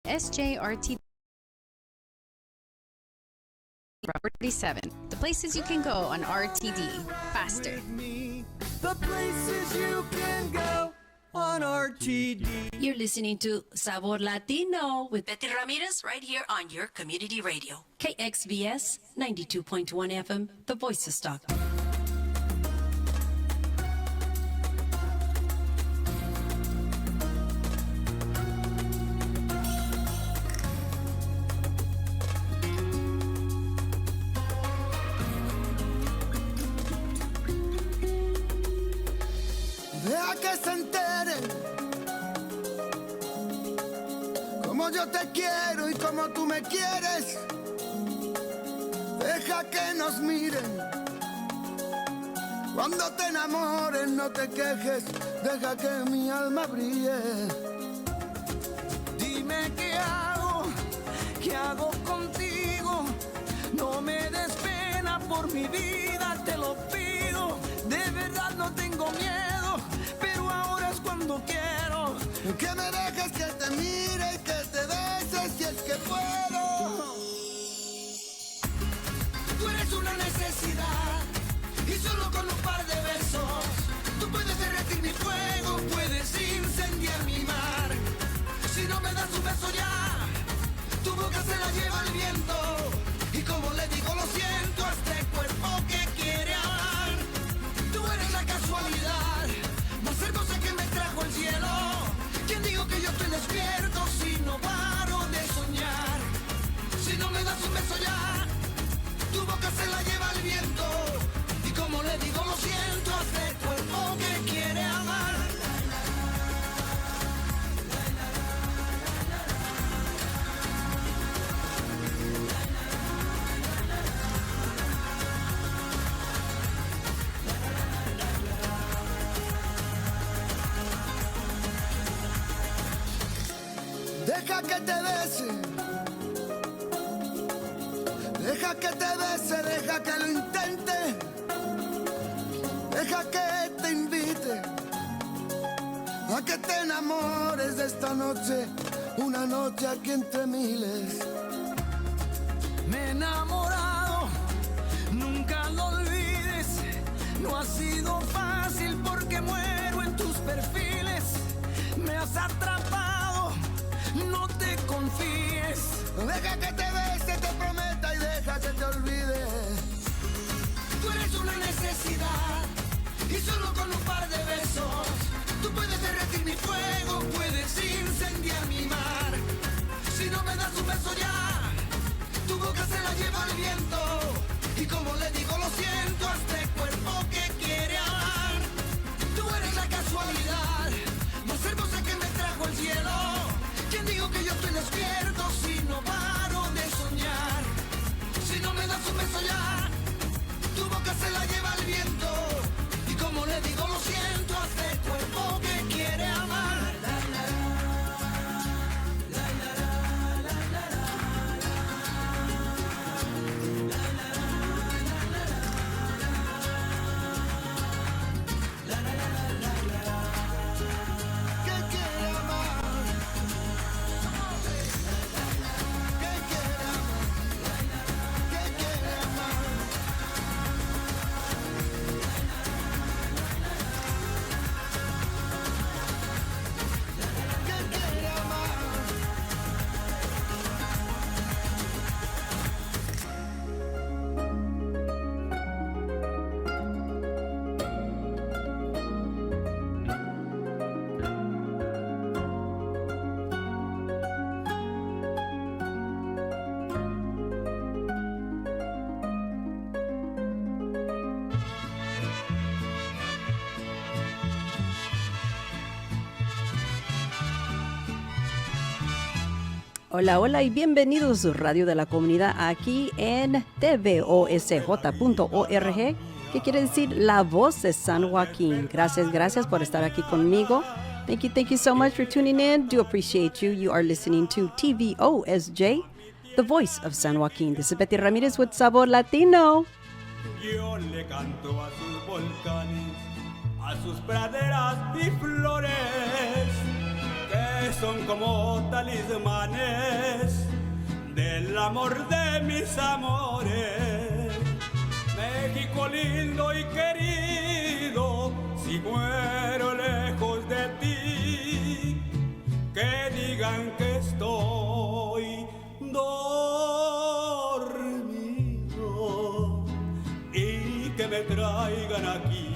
SJRT 47. The places you can go on RTD. Faster. The places you can go on RTD. You're listening to Sabor Latino with Betty Ramirez right here on your community radio. KXBS 92.1 FM, the voice of Stockton. Deja que se enteren como yo te quiero y como tú me quieres. Deja que nos miren cuando te enamores, no te quejes. Deja que mi alma brille. Dime qué hago contigo. No me des pena por mi vida, te lo pido. De verdad no tengo miedo, pero ahora es cuando quiero que me dejes que te mire y que te beses si es que puedo. Tú eres una necesidad y solo con un par de besos tú puedes derretir mi fuego, puedes incendiar mi mar. Si no me das un beso ya, tu boca se la lleva el viento y como le digo lo siento a este cuerpo que quiere amar. Tú eres la casualidad más hermosa que me trajo el cielo. ¿Quién dijo que yo estoy despierto si no paro de soñar? Si no me das un beso ya, tu boca se la lleva el viento y como le digo lo siento a este cuerpo que quiere amar. Deja que te bese, deja que te bese, deja que lo intente, deja que te invite a que te enamores de esta noche, una noche aquí entre miles. Me he enamorado, nunca lo olvides, no ha sido fácil porque muero en tus perfiles, me has atrapado. No te confíes. Deja que te bese, te prometa y deja que te olvide. Tú eres una necesidad y solo con un par de besos tú puedes derretir mi fuego, puedes incendiar mi mar. Si no me das un beso ya, tu boca se la lleva el viento y como le digo lo siento a este cuerpo que quiere amar. Tú eres la casualidad más hermosa que me trajo el cielo. ¿Quién dijo que yo estoy despierto si no paro de soñar? Si no me das un beso ya, tu boca se la lleva el viento y como le digo lo siento a este cuerpo que quiere amar. Hola, hola y bienvenidos a Radio de la Comunidad aquí en tvosj.org, que quiere decir La Voz de San Joaquín. Gracias por estar aquí conmigo. Thank you so much for tuning in. Do appreciate you. You are listening to TVOSJ, the voice of San Joaquin. This is Betty Ramirez with Sabor Latino. Yo le canto a sus volcanes, a sus praderas y flores, que son como talismanes amor de mis amores. México lindo y querido, si muero lejos de ti, que digan que estoy dormido y que me traigan aquí.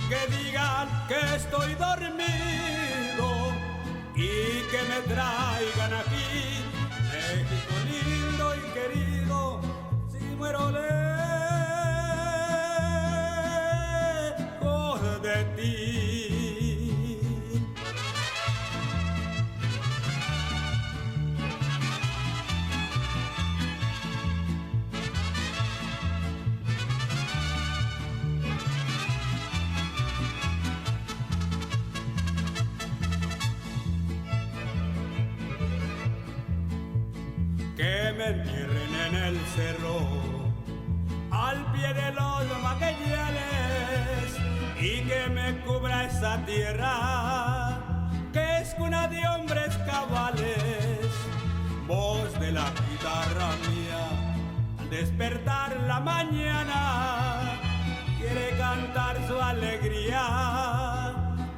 Que digan que estoy dormido y que me traigan aquí. México lindo y querido, si muero lejos de ti. Que me entierren en el cerro, al pie de los magueyales, y que me cubra esa tierra, que es cuna de hombres cabales. Voz de la guitarra mía, al despertar la mañana, quiere cantar su alegría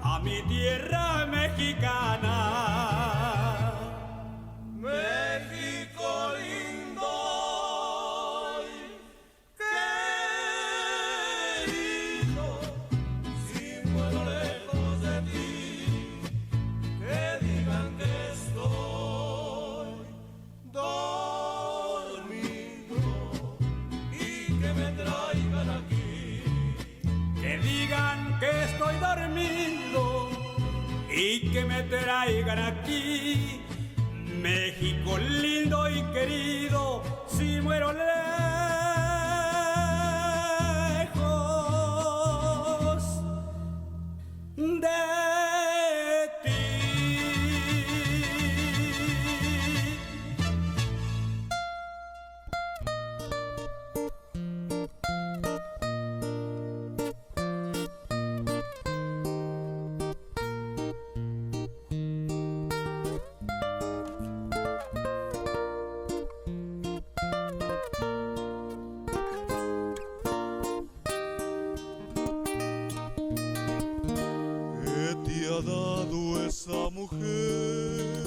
a mi tierra mexicana. México lindo y querido, si muero lejos de ti, que digan que estoy dormido y que me traigan aquí. Que digan que estoy dormido y que me traigan aquí. México lindo y querido, si muero lejos de ti. Dado esa mujer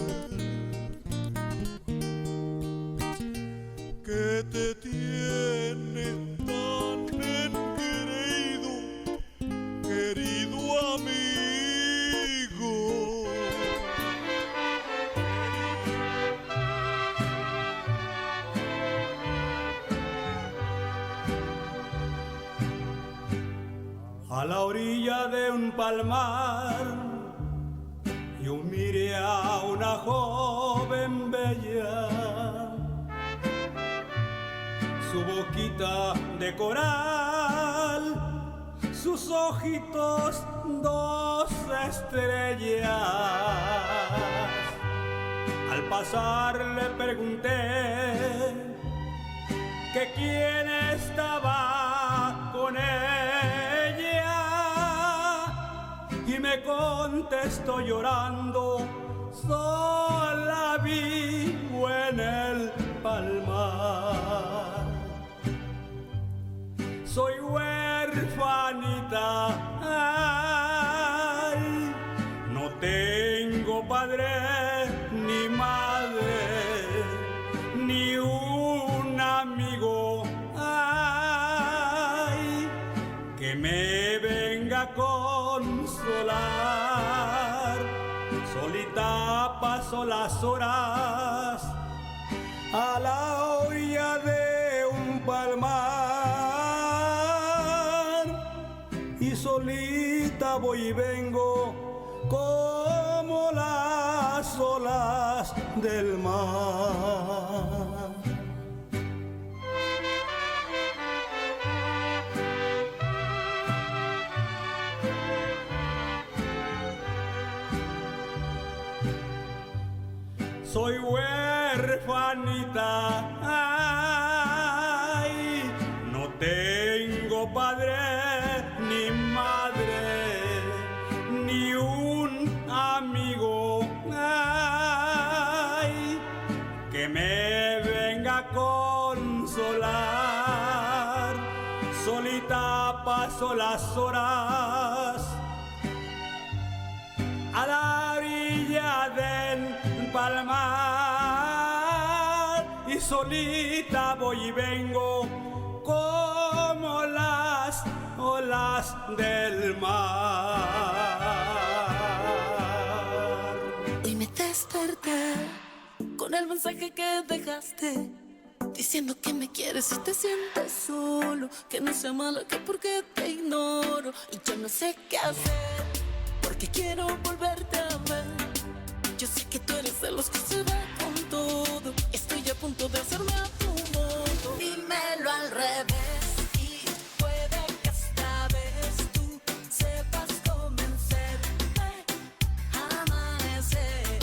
que te tiene tan engreído, querido amigo. A la orilla de un palmar yo miré a una joven bella, su boquita de coral, sus ojitos dos estrellas. Al pasar le pregunté que quién estaba con ella, y me contestó llorando: sola vivo en el palmar. Soy huérfanita, ay, no tengo padre ni madre, ni un amigo, ay, que me venga a consolar. Solita paso las horas a la orilla de un palmar, y solita voy y vengo como las olas del mar. Soy huérfanita, ay, no tengo padre ni madre, ni un amigo, ay, que me paso las horas a la orilla del palmar y solita voy y vengo como las olas del mar. Hoy me desperté con el mensaje que dejaste, diciendo que me quieres y te sientes solo, que no sea malo, que porque te ignoro. Y yo no sé qué hacer, porque quiero volverte a ver. Yo sé que tú eres de los que se va con todo. Estoy a punto de hacerme a tu modo. Dímelo al revés y puede que esta vez tú sepas convencerme a amanecer.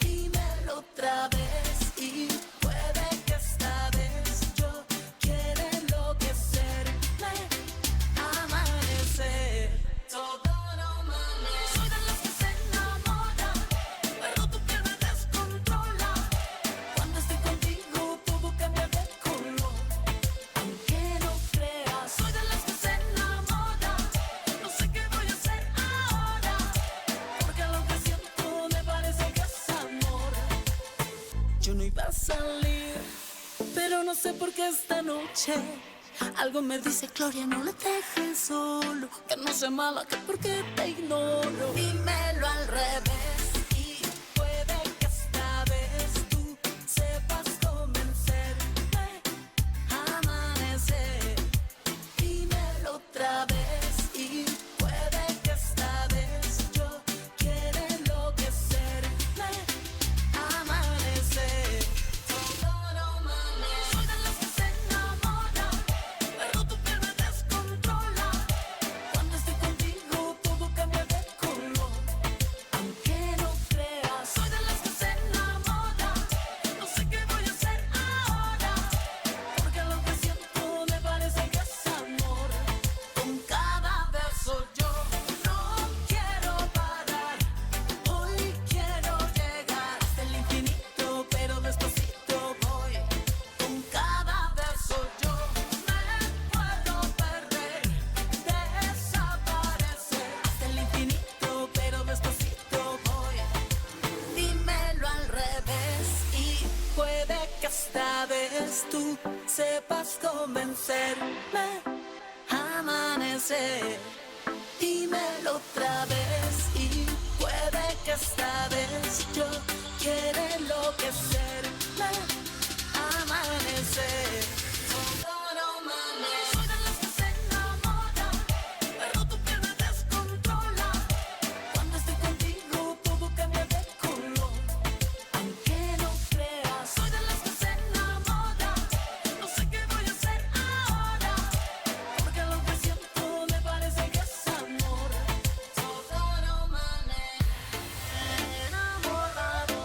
Dímelo otra vez y puede que esta vez yo quiera enloquecerme a amanecer. Todo no mames. Soy de las que se enamoran, pero tu piel me descontrola. Cuando estoy contigo todo cambia de color, aunque no creas. Soy de las que se enamoran, no sé qué voy a hacer ahora, porque lo que siento me parece que es amor. Yo no iba a salir, pero no sé por qué esta noche algo me dice, Gloria, no le dejes solo, que no sea mala, que porque te ignoro. Dímelo al revés y puede que esta vez tú sepas convencerme a amanecer. Dímelo otra vez y puede que esta vez yo quiera enloquecerme a amanecer. Todo no mames. Soy de las que se enamoran, pero tu piel me descontrola. Cuando estoy contigo todo cambia de color, aunque no creas. Soy de las que se enamoran, no sé qué voy a hacer ahora, porque lo que siento me parece que es amor. Con cada verso yo no quiero parar. Hoy quiero llegar hasta el infinito, pero despacito voy. Con cada verso yo me puedo perder, desaparecer hasta el infinito, pero despacito voy. Dímelo al revés y puede que esta vez tú sepas convencerme a amanecer. Dímelo otra vez y puede que esta vez yo quiera enloquecerme a amanecer. Todo no mames. Soy de las que se enamoran, pero tu piel me descontrola. Cuando estoy contigo todo cambia de color, aunque no creas. Soy de las que se enamoran, no sé qué voy a hacer ahora, porque lo que siento me parece que es amor. Todo no mames. Enamorados.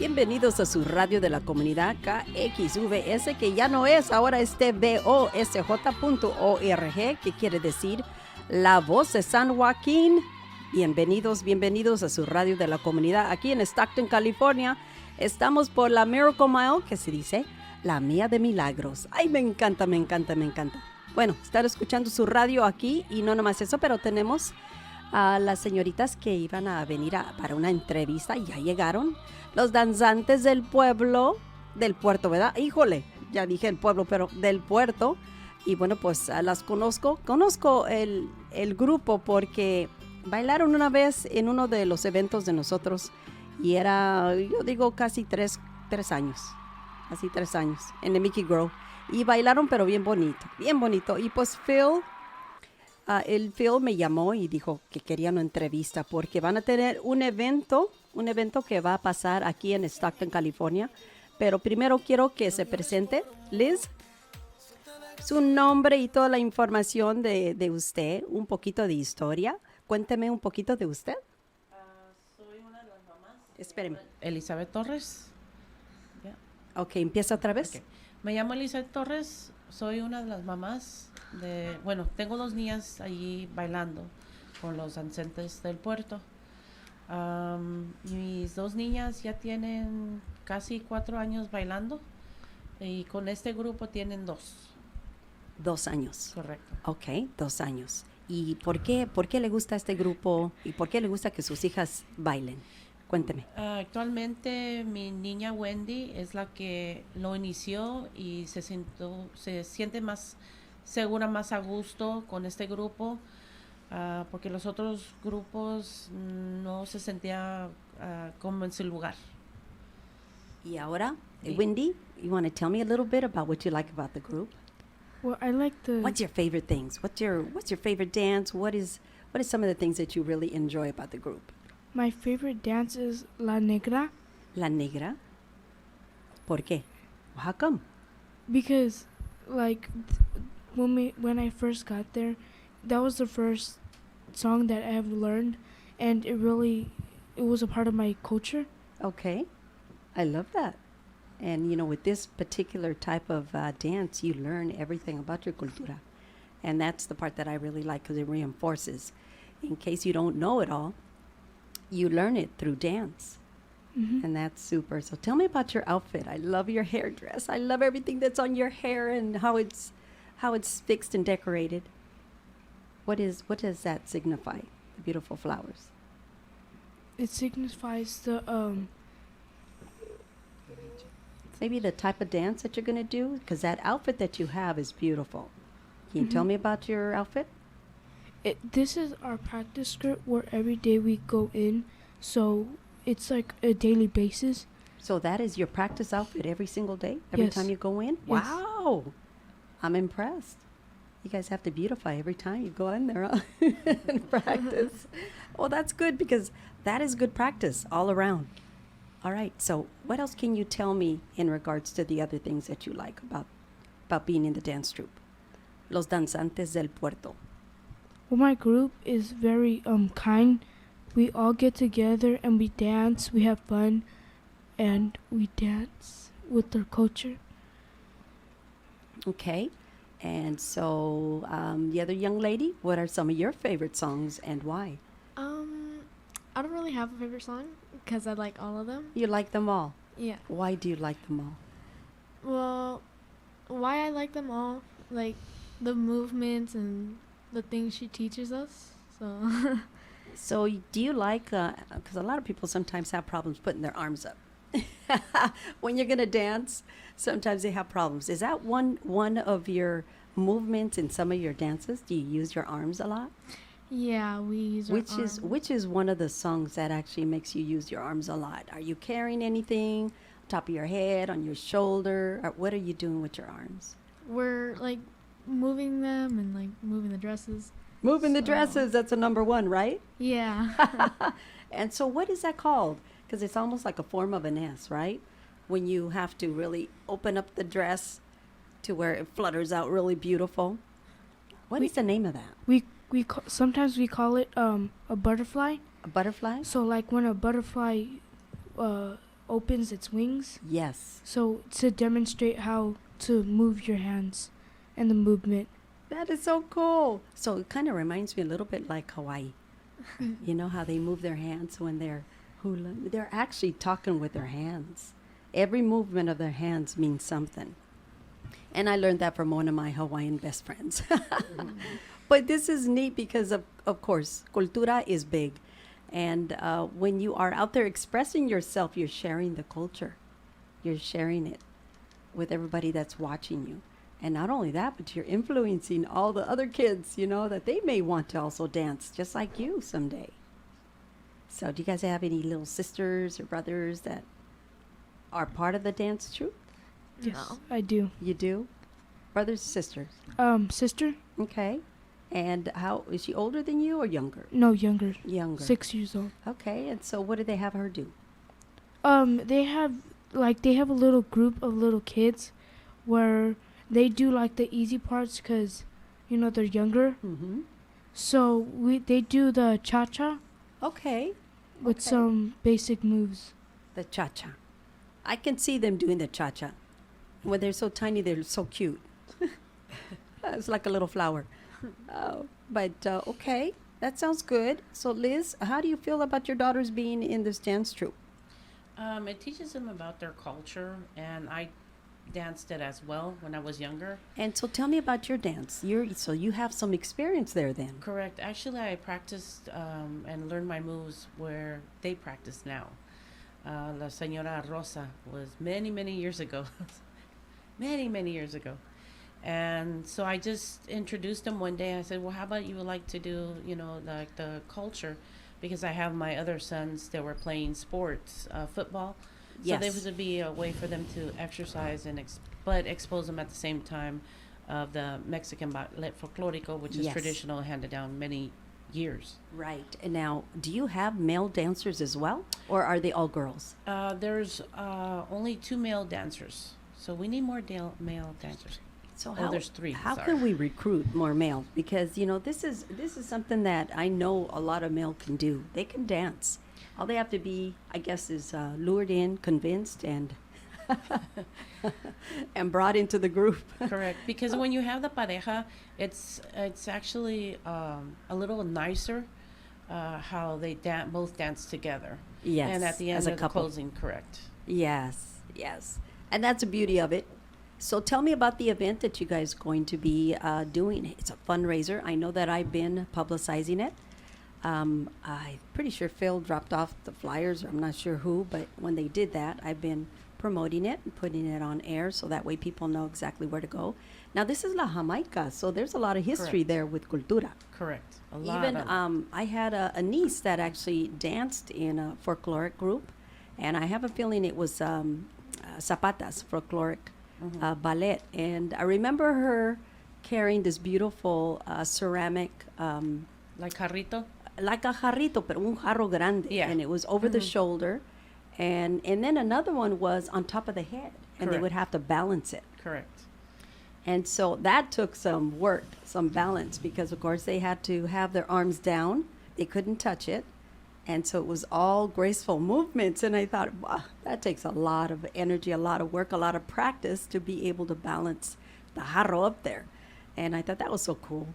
Bienvenidos a su radio de la comunidad KXVS, que ya no es, ahora es tvosj.org, que quiere decir La Voz de San Joaquín. Bienvenidos a su radio de la comunidad aquí en Stockton, California. Estamos por la Miracle Mile, que se dice la mía de milagros. Ay, me encanta. Bueno, estar escuchando su radio aquí, y no nomás eso, pero tenemos a las señoritas que iban a venir para una entrevista y ya llegaron. Los Danzantes del Pueblo, del Puerto, ¿verdad? Híjole, ya dije el pueblo, pero del Puerto. Y bueno, pues las conozco. Conozco el grupo porque bailaron una vez en uno de los eventos de nosotros y era, yo digo, casi tres años. Así 3 años, en el Mickey Grove. Y bailaron, pero bien bonito. Y pues Phil me llamó y dijo que quería una entrevista porque van a tener un evento que va a pasar aquí en Stockton, California. Pero primero quiero que se presente Liz, su nombre y toda la información de usted, un poquito de historia. Cuénteme un poquito de usted. Soy una de las mamás. Espéreme. Elizabeth Torres. Ok, empieza otra vez. Okay. Me llamo Elizabeth Torres, soy una de las mamás tengo 2 niñas allí bailando con los Danzantes del Puerto. Mis 2 niñas ya tienen casi 4 años bailando y con este grupo tienen 2. 2 años. Correcto. Ok, 2 años. ¿Y por qué le gusta este grupo y por qué le gusta que sus hijas bailen? Cuénteme. Actualmente mi niña Wendy es la que lo inició y se siente más segura, más a gusto con este grupo, porque los otros grupos no se sentía como en su lugar. Y ahora, Wendy, you want to tell me a little bit about what you like about the group? Well, I like What's your favorite things? What's your favorite dance? What is some of the things that you really enjoy about the group? My favorite dance is La Negra. La Negra? ¿Por qué? How come? Because, like, when I first got there, that was the first song that I have learned, and it was a part of my culture. Okay. I love that. And, with this particular type of dance, you learn everything about your cultura. And that's the part that I really like because it reinforces. In case you don't know it all, you learn it through dance. Mm-hmm. And that's super. So tell me about your outfit. I love your hair dress. I love everything that's on your hair and how it's fixed and decorated. What does that signify? The beautiful flowers. It signifies the maybe the type of dance that you're going to do, because that outfit that you have is beautiful. Can you tell me about your outfit? This is our practice skirt where every day we go in, so it's like a daily basis. So that is your practice outfit every single day? Every Yes. time you go in? Yes. Wow! I'm impressed. You guys have to beautify every time you go in there, huh? And practice. Well, that's good because that is good practice all around. All right, so what else can you tell me in regards to the other things that you like about being in the dance troupe? Los Danzantes del Puerto. Well, my group is very kind. We all get together and we dance, we have fun, and we dance with our culture. Okay, and so the other young lady, what are some of your favorite songs and why? I don't really have a favorite song because I like all of them. You like them all. Yeah. Why do you like them all? Well, why I like them all, like the movements and the things she teaches us. So. So do you like, because a lot of people sometimes have problems putting their arms up. When you're going to dance, sometimes they have problems. Is that one of your movements in some of your dances? Do you use your arms a lot? Yeah, we use our arms. Which is one of the songs that actually makes you use your arms a lot? Are you carrying anything on top of your head, on your shoulder? Or what are you doing with your arms? We're like moving them and like moving the dresses. Moving the dresses, that's a number one, right? Yeah. And so what is that called? Because it's almost like a form of an S, right? When you have to really open up the dress to where it flutters out really beautiful. What is the name of that? Sometimes we call it a butterfly. A butterfly? So like when a butterfly opens its wings. Yes. So to demonstrate how to move your hands and the movement. That is so cool. So it kind of reminds me a little bit like Hawaii. You know how they move their hands when they're hula? They're actually talking with their hands. Every movement of their hands means something. And I learned that from one of my Hawaiian best friends. But this is neat because, of course, cultura is big. And when you are out there expressing yourself, you're sharing the culture. You're sharing it with everybody that's watching you. And not only that, but you're influencing all the other kids, you know, that they may want to also dance just like you someday. So do you guys have any little sisters or brothers that are part of the dance troupe? Yes, No. I do. You do? Brothers, sisters? Sister? Okay. And how, is she older than you or younger? No, younger. Younger. 6 years old. Okay, and so what do they have her do? They have a little group of little kids where they do like the easy parts because, you know, they're younger. Mm-hmm. So they do the cha-cha Okay. with some basic moves. The cha-cha. I can see them doing the cha-cha. When they're so tiny, they're so cute. It's like a little flower. Okay, that sounds good. So Liz, how do you feel about your daughters being in this dance troupe? It teaches them about their culture, and I danced it as well when I was younger. And so tell me about your dance. So you have some experience there then. Correct. Actually, I practiced and learned my moves where they practice now. La Señora Rosa was many, many years ago. many years ago. And so I just introduced them one day. I said, well, how about you would like to do, you know, like the culture? Because I have my other sons that were playing sports, football. So there Yes. would be a way for them to exercise and but expose them at the same time of the Mexican ballet folklorico, which is Yes. traditional, handed down many years. Right. And now, do you have male dancers as well? Or are they all girls? There's only 2 male dancers. So we need more male dancers. So there's 3. How sorry. can we recruit more males? Because you know this is something that I know a lot of male can do. They can dance. All they have to be, I guess, is lured in, convinced, and and brought into the group. Correct. Because when you have the pareja, it's actually a little nicer how they both dance together. Yes, And at the end as a of the couple. closing, correct. Yes, yes, and that's the beauty of it. So tell me about the event that you guys are going to be doing. It's a fundraiser. I know that I've been publicizing it. I'm pretty sure Phil dropped off the flyers, or I'm not sure who, but when they did that, I've been promoting it and putting it on air so that way people know exactly where to go. Now, this is La Jamaica, so there's a lot of history Correct. there with cultura. Correct. A lot Even of I had a niece that actually danced in a folkloric group, and I have a feeling it was Zapata's folkloric ballet. And I remember her carrying this beautiful ceramic, like jarrito. like a jarrito, pero un jarro grande, Yeah. and it was over the shoulder, and then another one was on top of the head, and they would Correct. have to balance it. Correct. And so that took some work, some balance, because of course they had to have their arms down. They couldn't touch it. And so it was all graceful movements. And I thought, wow, that takes a lot of energy, a lot of work, a lot of practice to be able to balance the jarro up there. And I thought that was so cool.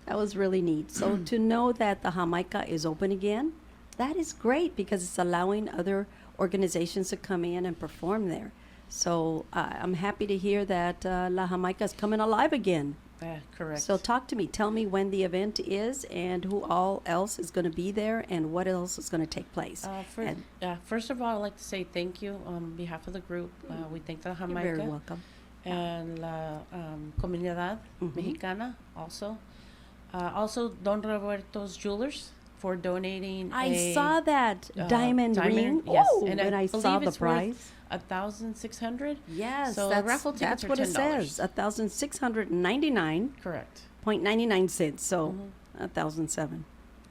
That was really neat. So to know that the Jamaica is open again, that is great because it's allowing other organizations to come in and perform there. So I'm happy to hear that La Jamaica is coming alive again. Correct. So talk to me. Tell me when the event is and who all else is going to be there and what else is going to take place. And First of all, I'd like to say thank you on behalf of the group. We thank the you're Jamaica very welcome. and La Comunidad Mexicana also. Also, Don Roberto's Jewelers for donating. I saw that diamond ring. Yes, Oh, and when I believe saw the it's worth price. 1,600. Yes, So raffle tickets that's are what it $10. says. 1,699.99 Correct. cents. So 1,007.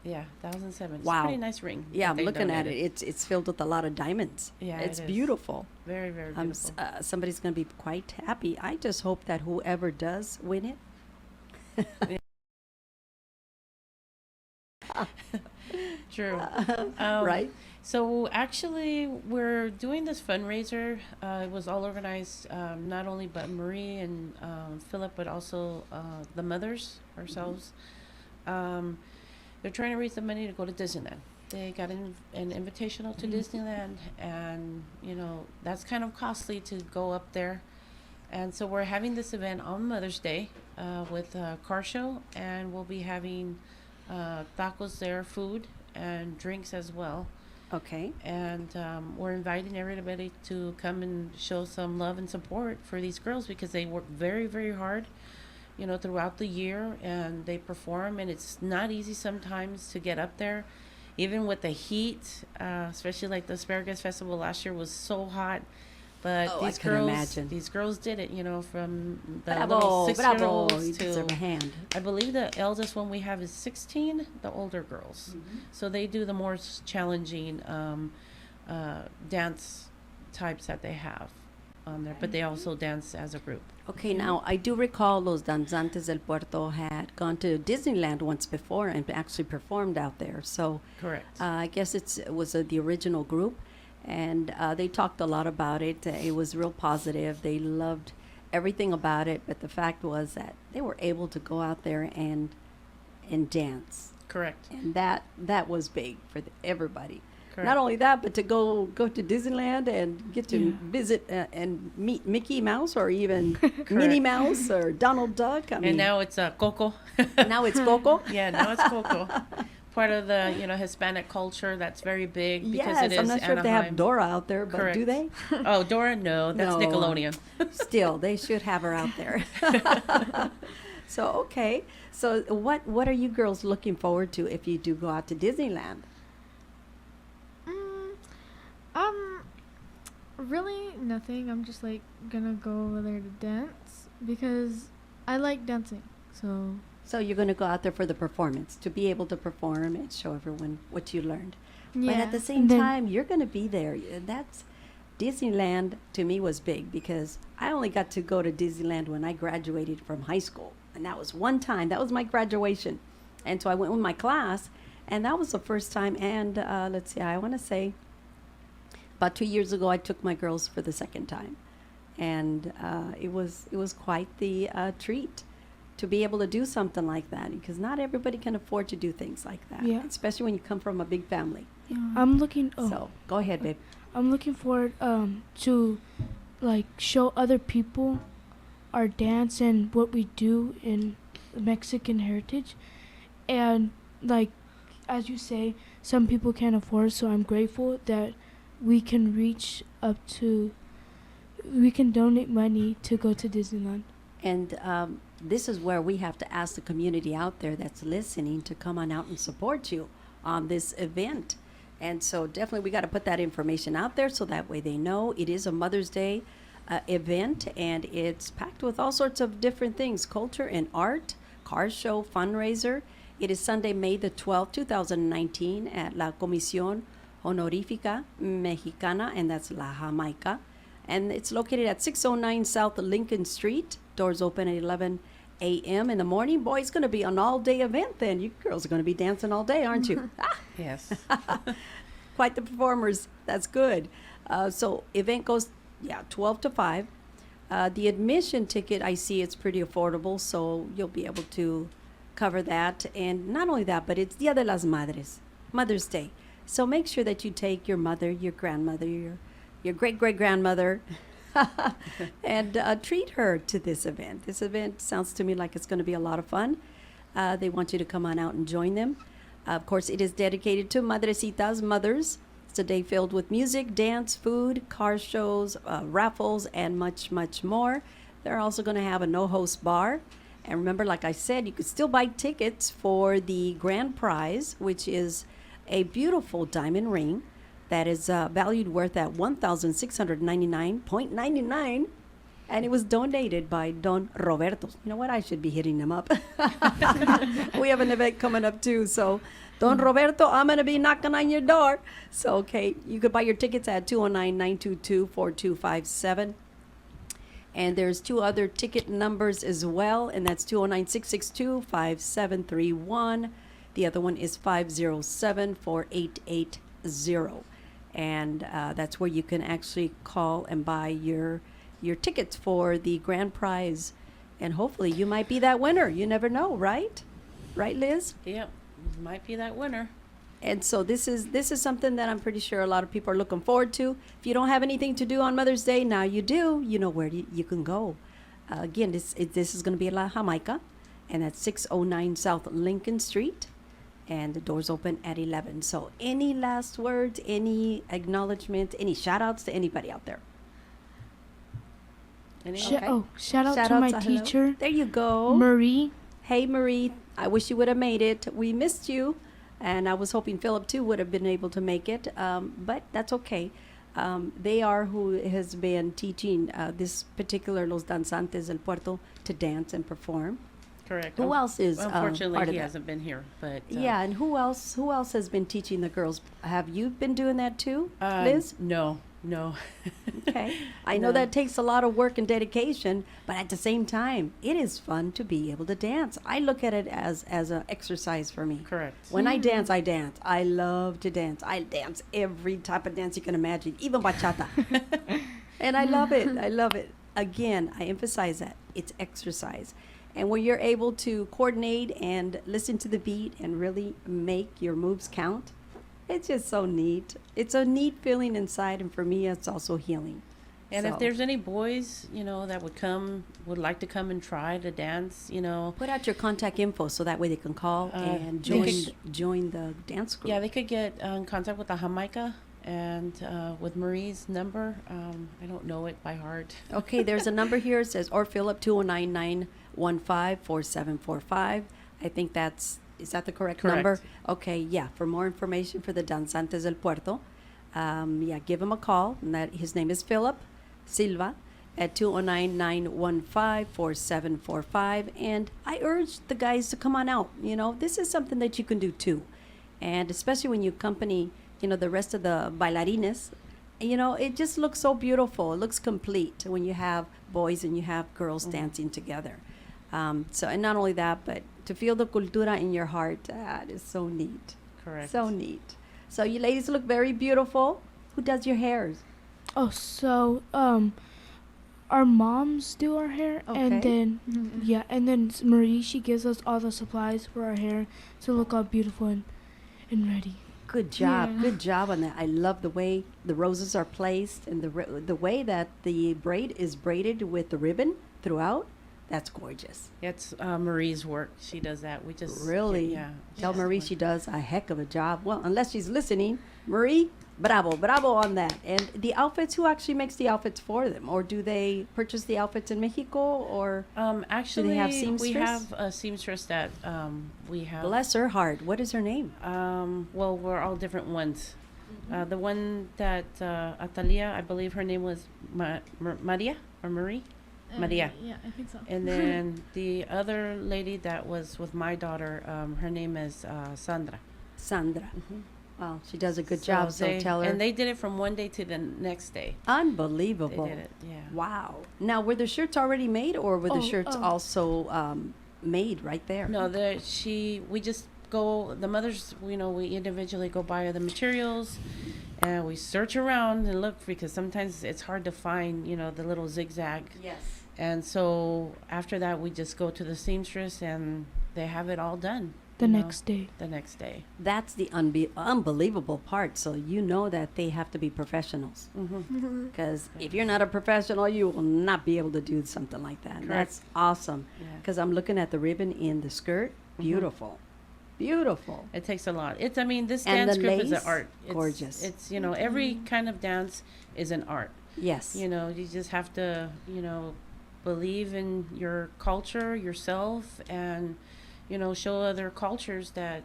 Yeah, 1,007. Wow. It's a pretty nice ring. Yeah, that I'm they looking at it. donated. It's filled with a lot of diamonds. Yeah, it's it is. beautiful. Very, very beautiful. Somebody's going to be quite happy. I just hope that whoever does win it. True. Right? So actually, we're doing this fundraiser. It was all organized, not only by Marie and Philip, but also the mothers ourselves. They're trying to raise the money to go to Disneyland. They got an invitational to Disneyland, and that's kind of costly to go up there. And so we're having this event on Mother's Day with a car show, and we'll be having tacos there, food and drinks as well. Okay. And we're inviting everybody to come and show some love and support for these girls because they work very, very hard, throughout the year, and they perform, and it's not easy sometimes to get up there, even with the heat, especially like the Asparagus Festival last year was so hot. But these girls did it, from the little 6-year-olds you to, deserve a hand. I believe the eldest one we have is 16, the older girls. So they do the more challenging dance types that they have on there, but they also dance as a group. Okay, now I do recall those Danzantes del Puerto had gone to Disneyland once before and actually performed out there. So Correct. I guess it was the original group. And they talked a lot about it. It was real positive. They loved everything about it. But the fact was that they were able to go out there and dance. Correct. And that was big for everybody. Correct. Not only that, but to go to Disneyland and get to visit and meet Mickey Mouse or even Minnie Mouse or Donald Duck. I mean, and now it's Coco. Now it's Coco. Yeah, now it's Coco. Part of the Hispanic culture that's very big because yes, it is I'm not sure if they have Dora out there, but Correct. do they? Oh, Dora, no, that's No. Nickelodeon. Still, they should have her out there. So okay, so what are you girls looking forward to if you do go out to Disneyland? Really nothing. I'm just like gonna go over there to dance because I like dancing. So you're going to go out there for the performance, to be able to perform and show everyone what you learned. Yeah. But at the same time, you're going to be there. That's Disneyland to me was big because I only got to go to Disneyland when I graduated from high school. And that was one time. That was my graduation. And so I went with my class, and that was the first time. And let's see, I want to say about 2 years ago, I took my girls for the second time. And it was quite the treat to be able to do something like that, because not everybody can afford to do things like that, especially when you come from a big family. I'm looking. So go ahead, babe. I'm looking forward to like show other people our dance and what we do in Mexican heritage, and like as you say, some people can't afford. So I'm grateful that we can reach up to. We can donate money to go to Disneyland. And this is where we have to ask the community out there that's listening to come on out and support you on this event. And so definitely we got to put that information out there so that way they know it is a Mother's Day event, and it's packed with all sorts of different things, culture and art, car show, fundraiser. It is Sunday, May the 12th, 2019 at La Comisión Honorífica Mexicana, and that's La Jamaica. And it's located at 609 South Lincoln Street. Doors open at 11 a.m. in the morning. Boy, it's going to be an all-day event then. You girls are going to be dancing all day, aren't you? Yes. Quite the performers. That's good. So event goes, 12 to 5. The admission ticket, I see it's pretty affordable, so you'll be able to cover that. And not only that, but it's Dia de las Madres, Mother's Day. So make sure that you take your mother, your grandmother, your great-great-grandmother, and treat her to this event. This event sounds to me like it's going to be a lot of fun. They want you to come on out and join them. Of course, it is dedicated to Madrecitas, mothers. It's a day filled with music, dance, food, car shows, raffles, and much, much more. They're also going to have a no-host bar. And remember, like I said, you could still buy tickets for the grand prize, which is a beautiful diamond ring that is valued worth at $1,699.99, and it was donated by Don Roberto. You know what? I should be hitting him up. We have an event coming up too, so Don Roberto, I'm going to be knocking on your door. So, okay, you could buy your tickets at 209-922-4257. And there's two other ticket numbers as well, and that's 209-662-5731. The other one is 507-4880. and that's where you can actually call and buy your tickets for the grand prize, and hopefully you might be that winner. You never know, right? Right, Liz? Yep, might be that winner. And so this is something that I'm pretty sure a lot of people are looking forward to. If you don't have anything to do on Mother's Day, now you do. You know where you can go. Again, this is going to be at La Jamaica, and that's 609 South Lincoln Street, and the doors open at 11. So any last words, any acknowledgement, any shout outs to anybody out there? Shout out to my hello. teacher. There you go. Marie. Hey, Marie. I wish you would have made it. We missed you. And I was hoping Philip, too, would have been able to make it. But that's okay. They are who has been teaching this particular Los Danzantes del Puerto to dance and perform. Correct. Who else is Unfortunately, part of he that? hasn't been here, but Yeah, and who else has been teaching the girls? Have you been doing that, too, Liz? No. Okay. I know No. that takes a lot of work and dedication, but at the same time, it is fun to be able to dance. I look at it as an exercise for me. Correct. When I dance, I dance. I love to dance. I dance every type of dance you can imagine, even bachata. And I love it. I love it. Again, I emphasize that. It's exercise. And when you're able to coordinate and listen to the beat and really make your moves count, it's just so neat. It's a neat feeling inside, and for me, it's also healing. And So, if there's any boys, that would like to come and try to dance, put out your contact info so that way they can call and they join the dance group. yeah, they could get in contact with the Jamaica and with Marie's number. I don't know it by heart. Okay, there's a number here. It says, or Philip 209-915-4745. I think is that the correct number? Correct. Okay, yeah. For more information for the Danzantes del Puerto, give him a call. And his name is Philip Silva at 209-915-4745. And I urge the guys to come on out. This is something that you can do too. And especially when you accompany, the rest of the bailarines, it just looks so beautiful. It looks complete when you have boys and you have girls dancing together. And not only that, but to feel the cultura in your heart, that is so neat. Correct. So neat. So you ladies look very beautiful. Who does your hairs? Oh, so our moms do our hair, and Okay. then and then Marie, she gives us all the supplies for our hair to look all beautiful and ready. Good job. Yeah. Good job on that. I love the way the roses are placed and the way that the braid is braided with the ribbon throughout. That's gorgeous. It's Marie's work. She does that. We just Really? yeah. Tell Marie she does a heck of a job. Well, unless she's listening. Marie, bravo on that. And the outfits, who actually makes the outfits for them? Or do they purchase the outfits in Mexico? Or Actually, have we seamstress? have a seamstress that we have. bless her heart. What is her name? Well, we're all different ones. The one that Atalia, I believe her name was Maria or Marie. Maria. Yeah, I think so. And then the other lady that was with my daughter, her name is Sandra. Sandra. Well, she does a good So job, so tell her. And they did it from one day to the next day. Unbelievable. They did it, yeah. Wow. Now, were the shirts already made, or were the shirts also made right there? No, we just go, the mothers, we individually go buy the materials, and we search around and look, because sometimes it's hard to find, the little zigzag. Yes. And so after that, we just go to the seamstress, and they have it all done. The you know, next day. The next day. That's the unbelievable part. So you know that they have to be professionals. Because if you're not a professional, you will not be able to do something like that. And that's awesome. Yeah. Because I'm looking at the ribbon in the skirt. Beautiful. Beautiful. It takes a lot. This And dance the group is an lace, art. gorgeous. It's every kind of dance is an art. Yes. You just have to, believe in your culture, yourself, and, show other cultures that,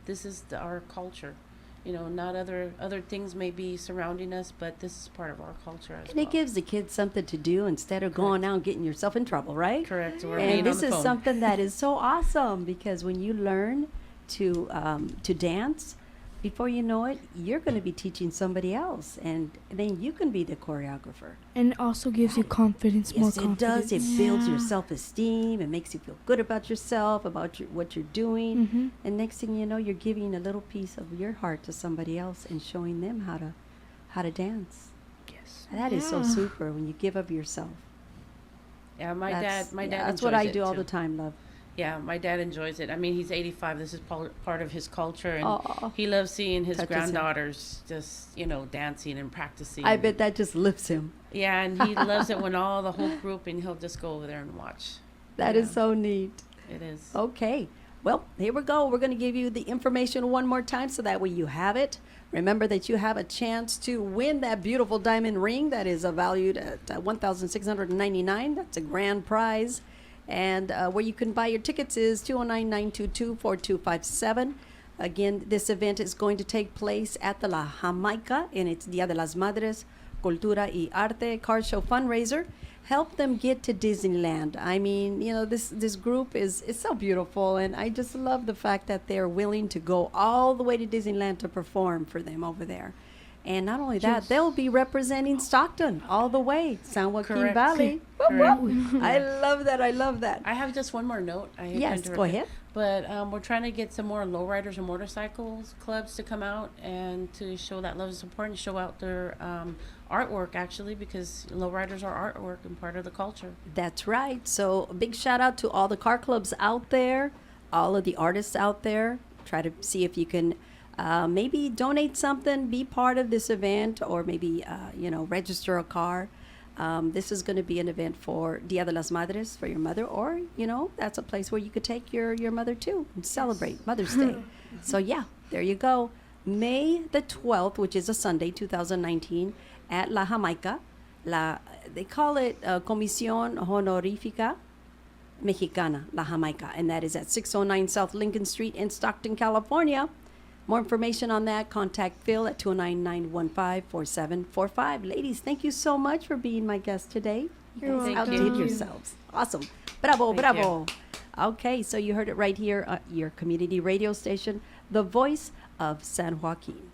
this is our culture. Not other things may be surrounding us, but this is part of our culture as And well. it gives the kids something to do instead of going out and getting yourself in trouble, right? Correct. Or And being this on the is phone. something that is so awesome, because when you learn to dance, before you know it, you're going to be teaching somebody else, and then you can be the choreographer. And it also gives you confidence, more Yes, it confidence. does. It builds your self-esteem. It makes you feel good about yourself, about what you're doing. Mhm. And next thing you know, you're giving a little piece of your heart to somebody else and showing them how to dance. Yes. And that is so Yeah. super when you give of yourself. Yeah, my dad That's what enjoys I it, do all too. the time, love. Yeah, my dad enjoys it. I mean, he's 85. This is part of his culture, and Aw. he loves seeing his Touches him. granddaughters just, dancing and practicing. I bet that just lifts him. Yeah, and he loves it when the whole group, and he'll just go over there and watch. That is so neat. It is. Okay. Well, here we go. We're going to give you the information one more time so that way you have it. Remember that you have a chance to win that beautiful diamond ring that is valued at $1,699. That's a grand prize. And where you can buy your tickets is 209-922-4257. Again, this event is going to take place at the La Jamaica, and it's Dia de las Madres, Cultura y Arte car show fundraiser. Help them get to Disneyland. I mean, this group is so beautiful, and I just love the fact that they're willing to go all the way to Disneyland to perform for them over there. And not only that, they'll be representing Stockton all the way, San Joaquin Correct. Valley. Correct. Whoop, whoop. I love that. I love that. I have just one more note. I hate to Yes, interrupt go you. ahead. But we're trying to get some more lowriders and motorcycles clubs to come out and to show that love and support and show out their artwork, actually, because lowriders are artwork and part of the culture. That's right. So a big shout out to all the car clubs out there, all of the artists out there. Try to see if you can maybe donate something, be part of this event, or maybe, register a car. This is going to be an event for Dia de las Madres, for your mother, or, that's a place where you could take your mother too and celebrate Mother's Day. So, yeah, there you go. May the 12th, which is a Sunday, 2019, at La Jamaica. They call it Comisión Honorífica Mexicana, La Jamaica, and that is at 609 South Lincoln Street in Stockton, California. More information on that, contact Phil at 209-915-4745. Ladies, thank you so much for being my guest today. You You're guys welcome. outdid Thank you. yourselves. Awesome. Bravo, Thank bravo. Okay, so you heard it right here at your community radio station, the voice of San Joaquin.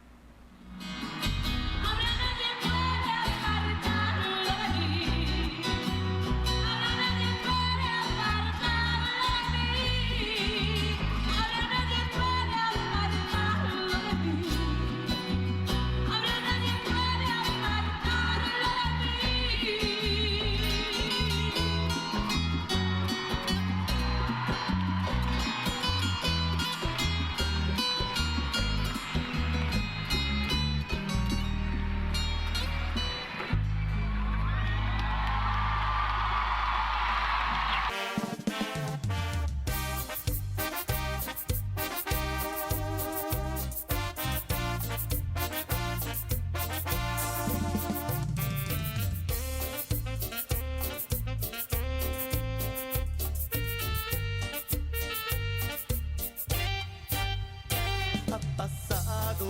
Ha pasado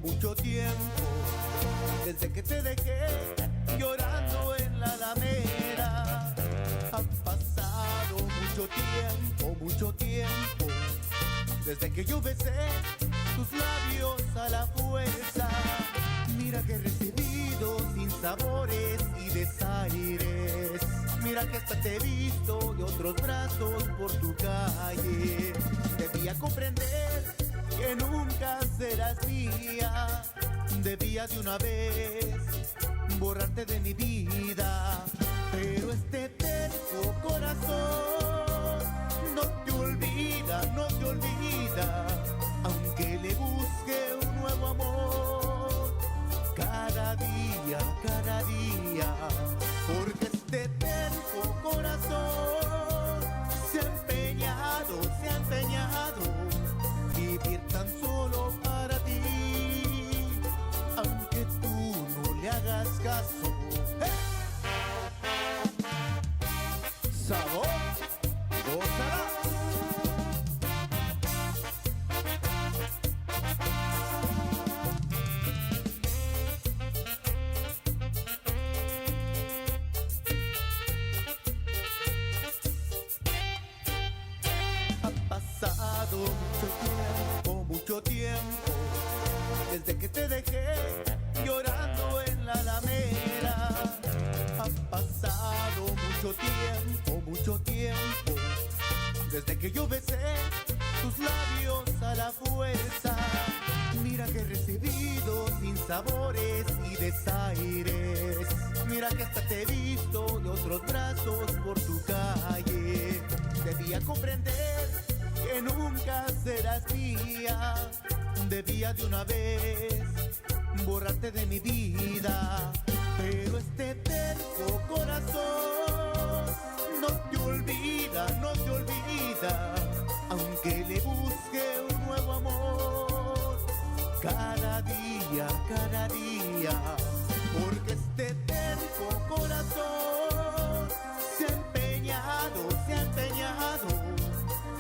mucho tiempo, desde que te dejé llorando en la alameda. Ha pasado mucho tiempo, desde que yo besé tus labios a la fuerza. Mira que he recibido sin sabores y desaires. Mira que hasta te he visto de otros brazos por tu calle. Debía comprender que nunca serás mía. Debía de una vez borrarte de mi vida. Pero este terco corazón no te olvida, no te olvida. Aunque le busque un nuevo amor cada día, porque este terco corazón se ha empeñado vivir tan solo para ti, aunque tú no le hagas caso. ¡Hey! Sabor, gózala. Ha pasado mucho tiempo, desde que te dejé llorando en la alameda. Ha pasado mucho tiempo, desde que yo besé tus labios a la fuerza. Mira que he recibido sinsabores y desaires. Mira que hasta te he visto de otros brazos por tu calle. Debía comprender que nunca serás mía. Debía de una vez borrarte de mi vida. Pero este terco corazón no te olvida, no te olvida. Aunque le busque un nuevo amor cada día, porque este terco corazón se ha empeñado,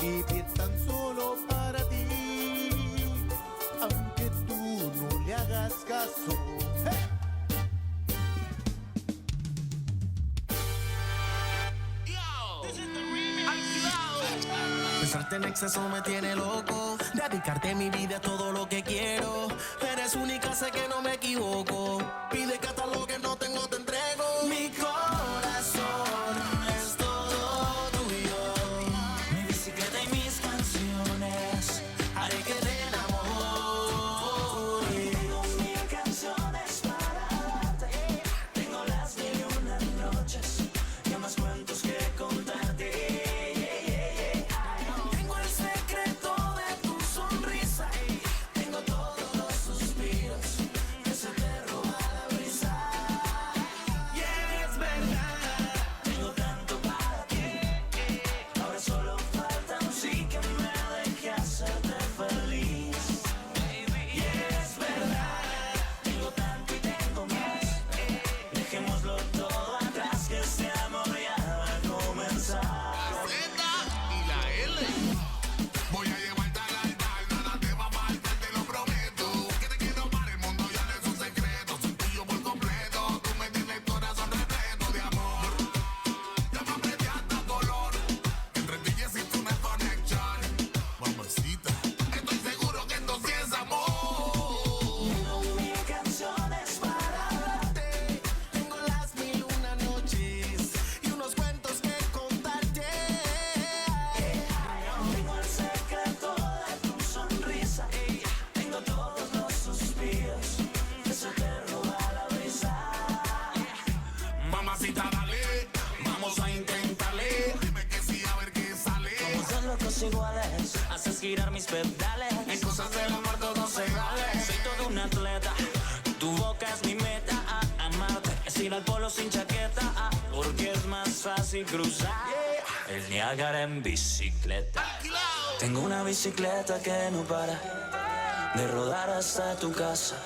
vivir tan solo para ti, aunque tú no le hagas caso. ¡Hey! Besarte en exceso me tiene loco. Dedicarte mi vida a todo lo que quiero. Eres única, sé que no me equivoco. Pide que hasta lo que no tengo te entrego. Mi corazón es todo tuyo. Mi bicicleta y mis canciones haré que te enamore. Tengo 1000 canciones para darte. Tengo las 1001 noches y más cuentos que contarte. Iguales, haces girar mis pedales. En cosas del amor todo se vale. Soy todo un atleta, tu boca es mi meta. Amarte es ir al polo sin chaqueta, porque es más fácil cruzar el Niágara en bicicleta. Tengo una bicicleta que no para de rodar hasta tu casa.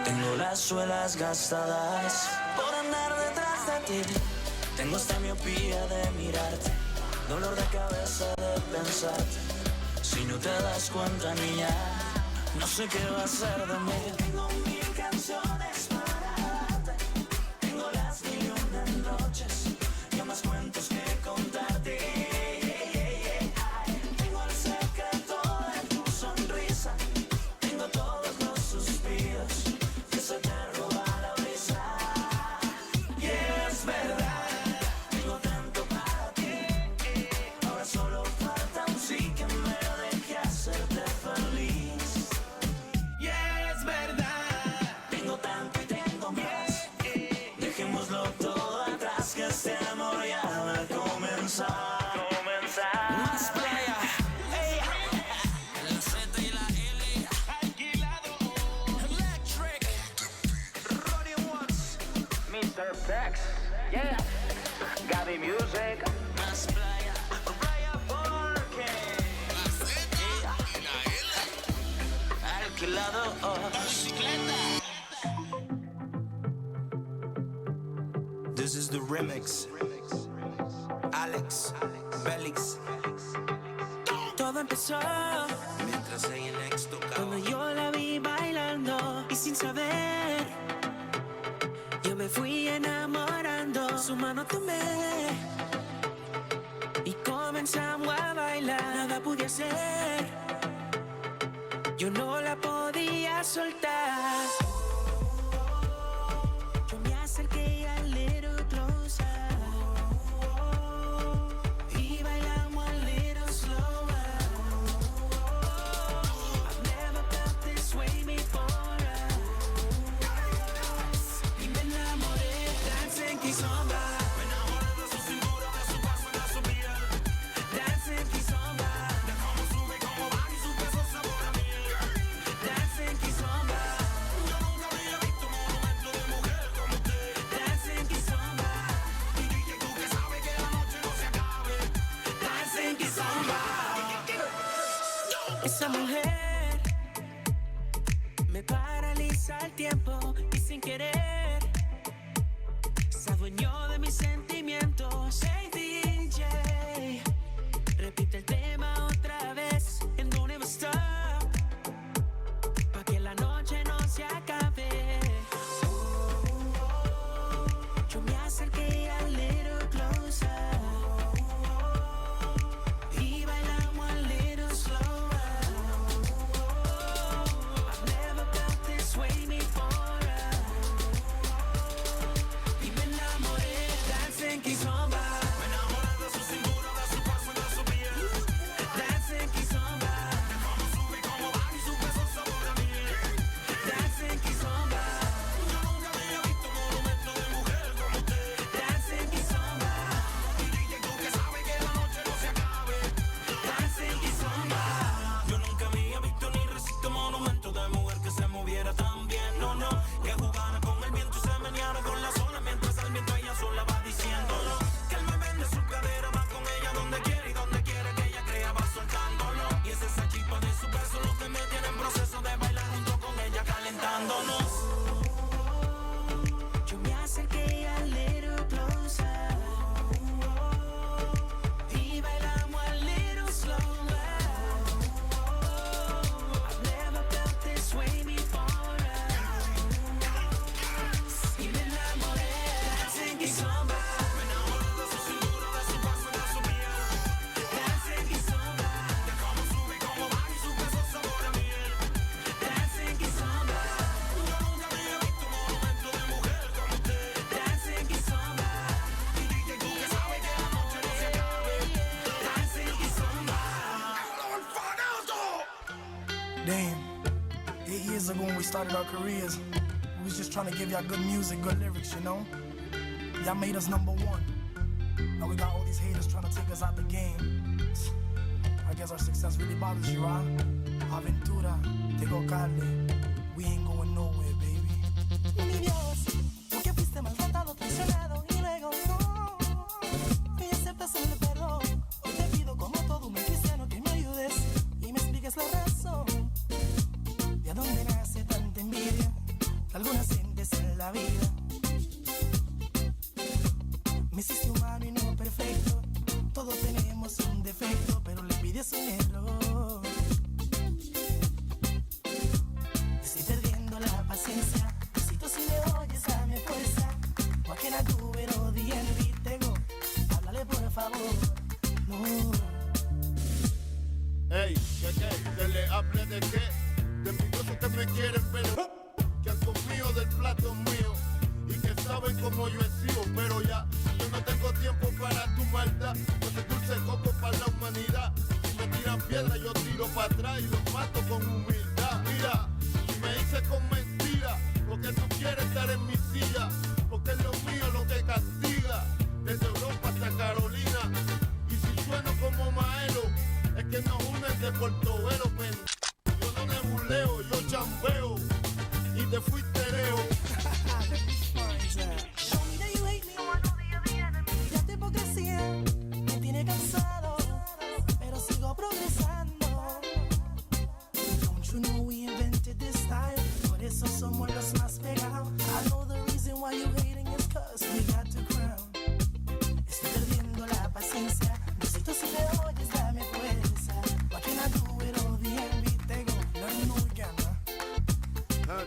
Tengo las suelas gastadas por andar detrás de ti. Tengo esta miopía de mirarte, dolor de cabeza de pensarte. Si no te das cuenta, niña, no sé qué va a ser de mí. Tengo 1000 canciones para darte. Tengo las 1001 noches y más cuentos que contarte. Tengo el secreto de tu sonrisa. Tengo todos los suspiros que se te roba la brisa. Y es verdad. Solo falta un sí que me deje hacerte feliz. Y es verdad, tengo tanto y tengo más. Dejémoslo todo atrás, que este amor ya va a comenzar. Más playa, la Z y la L. Alquilado, Electric, Ronnie Watts, Mr. Pex, yeah, Gaby Music. Más playa. This is the remix. Alex, Belix. Todo empezó mientras ella Lex tocaba. Cuando yo la vi bailando y sin saber, yo me fui enamorando. Su mano tomé y comenzamos a bailar. Nada pude hacer. yo no la podía soltar. Yo me acerqué a little closer y bailamos a little slower. I've never felt this way before. Y me enamoré, dancing kizomba. Me enamoré de su cintura, de su paso y de su piel. Dancing kizomba. De cómo sube y cómo baja y su peso sabor a miel. Dancing kizomba. Yo nunca había visto un monumento de mujer como usted. Dancing kizomba. Y dije tú que sabes que la noche no se acabe. Dancing kizomba. Esa mujer me paraliza el tiempo y sin querer se adueñó de mis sentimientos. Hey DJ, repite el tema otra vez and don't ever stop, pa' que la noche no se acabe. Yo me acerqué a little closer y bailamos a little slower. I've never felt this way before. Y me enamoré, dancing kizomba. Me enamoré de su cintura, de su paso y de su piel. Dancing kizomba. De cómo sube y cómo baja y su peso sabor a miel. Dancing kizomba. Yo nunca había visto un monumento de mujer como usted. Dancing kizomba. Y dije tú que sabes que la noche no se acabe. Dancing kizomba. Yo nunca había visto ni resisto monumento de mujer que se moviera tan bien. No, no, que jugara con el viento y se meneara con la ola mientras al viento ella sola va diciéndolo. Que él me vende su cadera, va con ella donde quiere que ella crea va soltándolo. Y es esa chispa de su beso lo que me tiene en proceso de bailar junto con ella calentándonos. Yo me acerqué a little closer y bailamos a little slower. I've never felt this way before. Y me enamoré, dancing kizomba. Me enamoré de su cintura, de su paso y de su piel. Dancing kizomba. De cómo sube y cómo baja y su peso sabor a miel. Dancing kizomba. Yo nunca había visto un monumento de mujer como usted. Dancing kizomba. Y dije tú que sabes que la noche no se acabe. Dancing kizomba. Damn, 8 years ago when we started our careers, we was just trying to give y'all good music, good lyrics, you know? Y'all made us number one. Now we got all these haters trying to take us out the game. I guess our success really bothers you, huh? Aventura, Tego Cali, we ain't going nowhere, baby. Mi Dios, tú que fuiste maltratado, traicionado y luego no me aceptas el perdón. Hoy te pido como todo un cristiano que me ayudes y me expliques la razón de dónde nace tanta envidia que algunas sientes en la vida. Me hiciste humano y no perfecto, todos tenemos un defecto, pero la envidia es un error. Estoy perdiendo la paciencia, necesito si me oyes dame fuerza. What can I do with all the envy? Tego, háblale por favor, no. Ey, que le hable de qué, de envidiosos que me quieren, pero que han comido del plato mío y que saben cómo yo he sido, pero ya yo no tengo tiempo para tu maldad. Yo soy dulce coco para la humanidad. Si me tiran piedra yo tiro para atrás y los mato con humildad. Mira, si me hice con mentira, porque tú quieres estar en mi silla, porque es lo mío lo que castiga, desde Europa hasta Carolina. Y si sueno como Maelo, es que nos unen de Portobelo, pero yo no nebuleo, yo chambeo y te fuiste leo. Show me that you hate me. Ya tu hipocresía me tiene cansado, pero sigo progresando. Don't you know we invented this style? Por eso somos los más pegados. I know the reason why you hating is cause we got the crown. Estoy perdiendo la paciencia, necesito si me oyes dame fuerza. What can I do with all the envy? Tego, let me know again,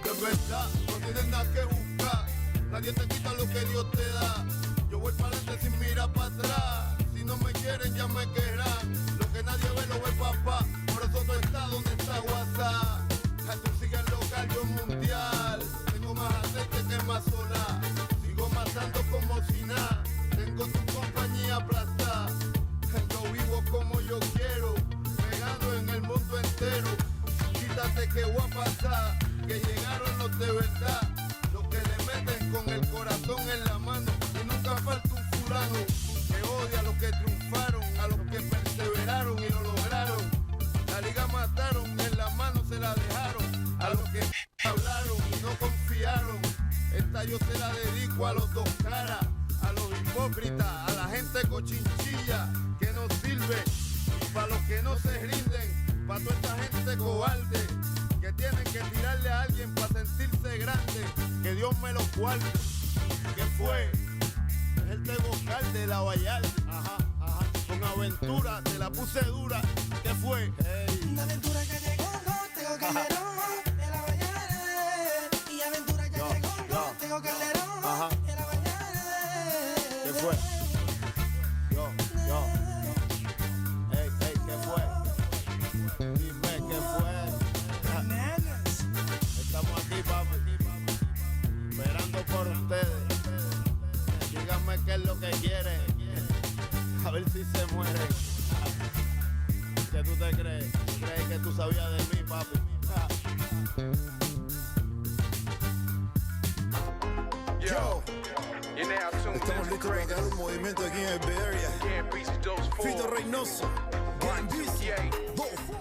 De verdad, no tienes nada que buscar. Nadie te quita lo que Dios te da. Yo voy para adelante sin mirar para atrás. Si no me quieren ya me querrán. Lo que nadie ve lo ve papá. Por eso no está donde está WhatsApp. nacional, yo mundial. Tengo más aceite que Amazonas. Sigo matando como si nada. Tengo tu compañía aplastada. Yo vivo como yo quiero, pegando en el mundo entero. Quítate que voy a pasar, que llegaron los de verdad, los que le meten con el corazón en la mano. Y nunca falta un fulano que odia a los que triunfaron, a los que perseveraron y lo lograron. La liga mataron, en la mano se la dejaron a los que hablaron y no confiaron. Esta yo se la dedico a los dos caras, a los hipócritas, a la gente cochinchilla que no sirve, y para los que no se rinden, para toda esta gente cobarde que tienen que tirarle a alguien para sentirse grande, que Dios me lo guarde. ¿Qué fue? Es el de vocal de la Vallar, ajá, ajá, con aventura, te la puse dura. ¿Qué fue? Hey. Una aventura que llegó, no tengo calderón, de la Vallar. Y aventura que llegó, no tengo calderón, Ajá. de la Vallar. ¿Qué fue? Yo. Ey, ¿qué fue? Dime, ¿qué fue? Estamos aquí, papi, esperando por ustedes. Díganme qué es lo que quieren, a ver si se mueren. ¿Qué tú te crees? ¿Tú crees que tú sabías de mí, papi? Yo, estamos listos para crear un movimiento aquí en el Bay Area. Fito Reynoso, Gambizi,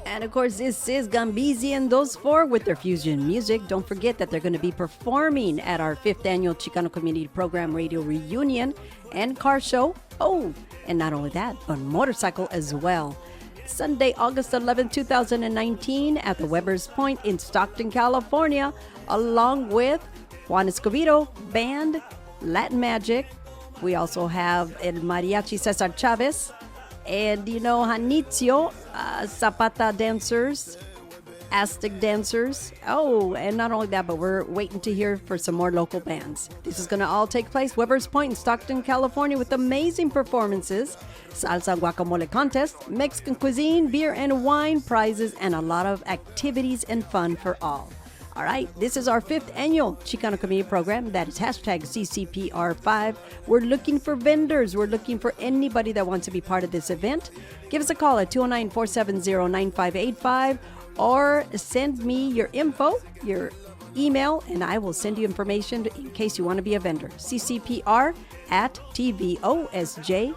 And of course, this is Gambizi and those four with their fusion music. Don't forget that they're going to be performing at our 5th annual Chicano Community Program Radio Reunion and Car Show. Oh, and not only that, but motorcycle as well. Sunday, August 11, 2019 at the Weber's Point in Stockton, California, along with Juan Escobedo Band, Latin Magic. We also have El Mariachi Cesar Chavez, and Janitzio, Zapata dancers, Aztec dancers. Oh, and not only that, but we're waiting to hear for some more local bands. This is going to all take place Weber's Point in Stockton, California, with amazing performances, salsa guacamole contest, Mexican cuisine, beer and wine, prizes, and a lot of activities and fun for all. All right, this is our 5th annual Chicano Community Program. That is hashtag CCPR5. We're looking for vendors. We're looking for anybody that wants to be part of this event. Give us a call at 209-470-9585 or send me your info, your email, and I will send you information in case you want to be a vendor. CCPR at tvosj.org.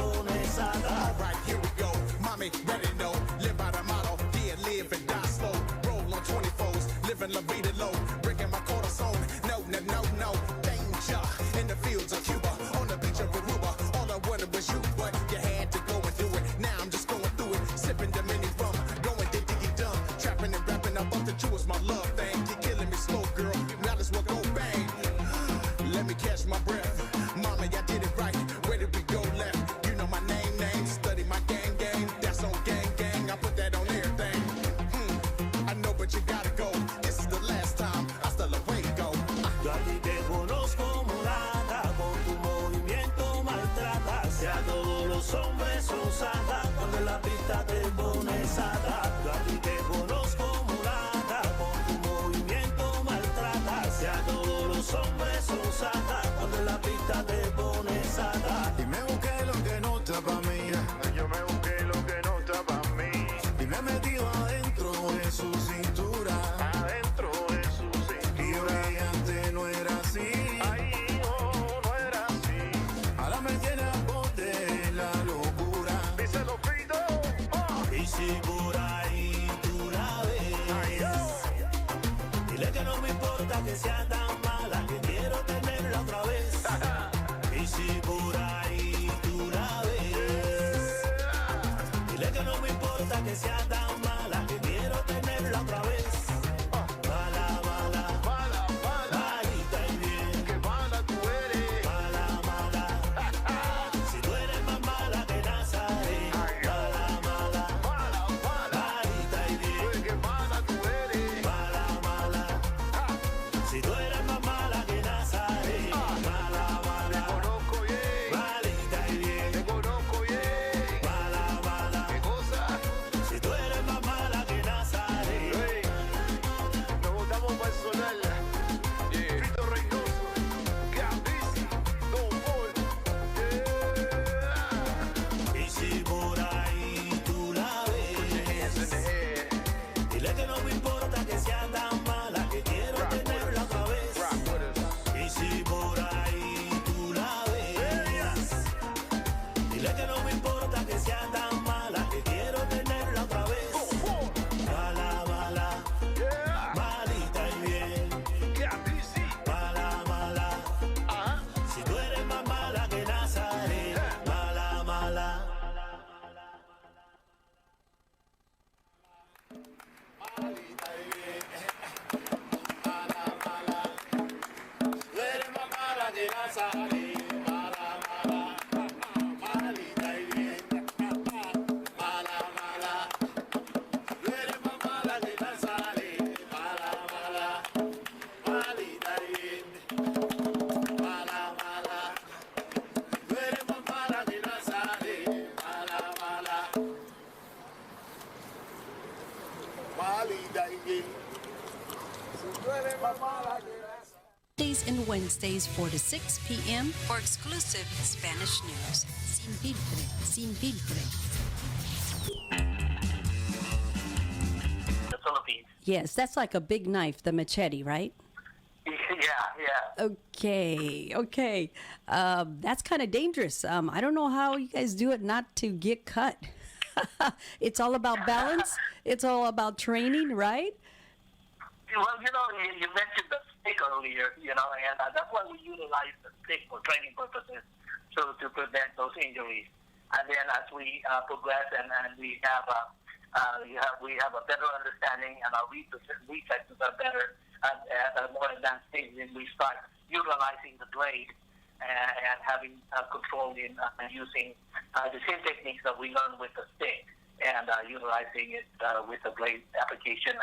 Alright, here we go. Mommy, ready, no. Live by the motto. Yeah, live and die slow. Roll on 24s. Living la vida low. Breaking my cortisone. No. Danger. In the fields of Cuba. On the beach of Aruba. All I wanted was you, but you had to go and do it. Now I'm just going through it. Sipping the mini rum. Going diggy dumb. Trapping and rapping up the chew is my love thing. You're killing me slow, girl. Might as well go bang. Let me catch my breath. Mama, I did it right. Where did we go left? You know my name. Study my gang. That's on gang. I put that on everything. I know, but you gotta go. This is the last time. Hasta luego. Yo a ti te conozco morada, con tu movimiento maltratas. Ya todos los hombres son sadas, cuando en la pista te pones sada. Yo a ti te conozco morada, con tu movimiento maltratas. Ya todos los hombres son sadas, cuando en la pista te pones sada. Y me busqué lo que no está pa' mí. Yo me busqué lo que no está para mí. Y me he metido adentro de su cintura. Adentro de su Y cintura. antes no era así. Ay, no era así. Ahora me tiene a bote la locura. Díselo, Fito. Y si por ahí tú la ves, dile que no me importa que sea tan mala, que quiero tenerla otra vez. Y si por ahí tú la ves, dile que no me importa que sea tan mala, que quiero tenerla otra vez. Mala, malita y bien. Qué mala tú eres. Mala, si tú eres más mala que Nazaret. Mala, malita y bien. Qué mala tú eres. Mala, Tuesdays and Wednesdays, 4 to 6 p.m. for exclusive Spanish news. Sin filtre, sin filtre. The Philippines. Yes, that's like a big knife, the machete, right? Yeah. Okay. That's kind of dangerous. I don't know how you guys do it not to get cut. It's all about balance. It's all about training, right? Well, you mentioned the stick earlier, and that's why we utilize the stick for training purposes, so to prevent those injuries. And then as we progress and we have a better understanding and our reflexes are better at a more advanced stage, and we start utilizing the blade and having control in using the same techniques that we learned with the stick and utilizing it with the blade application.